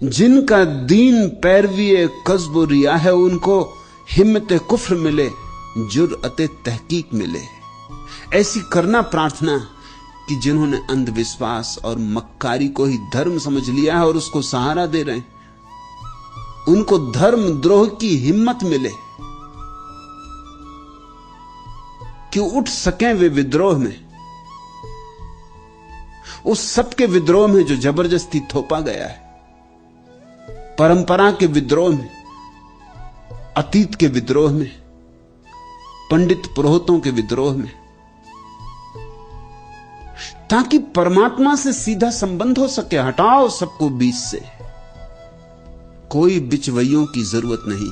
जिनका दीन पैरवी कस्ब रिया है, उनको हिम्मत कुफ्र मिले, जुर्अत तहकीक मिले। ऐसी करना प्रार्थना कि जिन्होंने अंधविश्वास और मक्कारी को ही धर्म समझ लिया है और उसको सहारा दे रहे हैं, उनको धर्म द्रोह की हिम्मत मिले कि उठ सकें वे विद्रोह में, उस सबके विद्रोह में जो जबरदस्ती थोपा गया है, परंपरा के विद्रोह में, अतीत के विद्रोह में, पंडित पुरोहितों के विद्रोह में, ताकि परमात्मा से सीधा संबंध हो सके। हटाओ सबको बीच से, कोई बिचवइयों की जरूरत नहीं,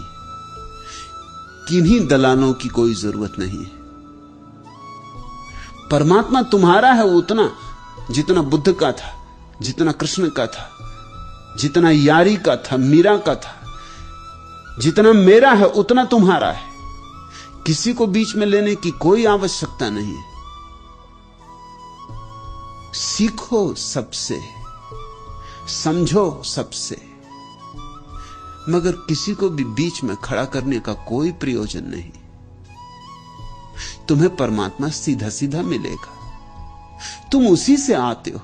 किन्हीं दलालों की कोई जरूरत नहीं। परमात्मा तुम्हारा है उतना जितना बुद्ध का था, जितना कृष्ण का था, जितना यारी का था, मीरा का था, जितना मेरा है उतना तुम्हारा है। किसी को बीच में लेने की कोई आवश्यकता नहीं है। सीखो सबसे, समझो सबसे, मगर किसी को भी बीच में खड़ा करने का कोई प्रयोजन नहीं। तुम्हें परमात्मा सीधा सीधा मिलेगा, तुम उसी से आते हो।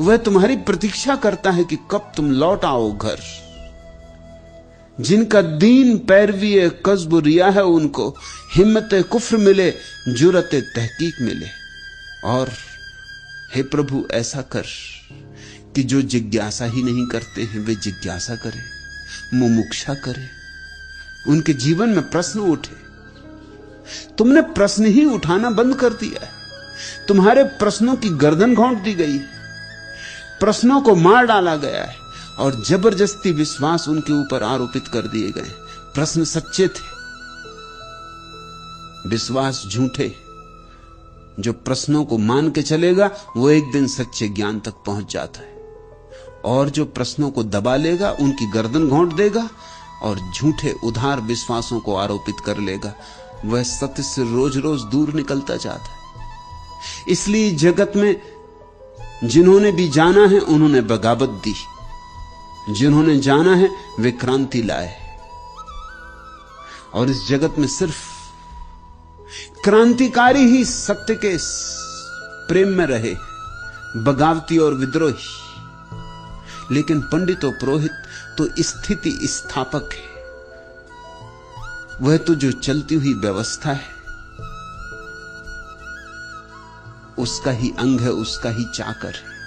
वह तुम्हारी प्रतीक्षा करता है कि कब तुम लौट आओ घर। जिनका दीन पैरवी कस्ब रिया है, उनको हिम्मत कुफ्र मिले, जुरत तहकीक मिले। और हे प्रभु, ऐसा कर कि जो जिज्ञासा ही नहीं करते हैं वे जिज्ञासा करें, मुमुक्षा करें, उनके जीवन में प्रश्न उठे। तुमने प्रश्न ही उठाना बंद कर दिया है। तुम्हारे प्रश्नों की गर्दन घोंट दी गई, प्रश्नों को मार डाला गया है और जबरदस्ती विश्वास उनके ऊपर आरोपित कर दिए गए। प्रश्न सच्चे थे, विश्वास झूठे। जो प्रश्नों को मान के चलेगा वो एक दिन सच्चे ज्ञान तक पहुंच जाता है, और जो प्रश्नों को दबा लेगा उनकी गर्दन घोंट देगा और झूठे उधार विश्वासों को आरोपित कर लेगा, वह सत्य से रोज रोज दूर निकलता जाता है। इसलिए जगत में जिन्होंने भी जाना है उन्होंने बगावत दी, जिन्होंने जाना है वे क्रांति लाए। और इस जगत में सिर्फ क्रांतिकारी ही सत्य के प्रेम में रहे, बगावती और विद्रोही। लेकिन पंडित और पुरोहित तो स्थिति स्थापक है, वह तो जो चलती हुई व्यवस्था है उसका ही अंग है, उसका ही चाकर है।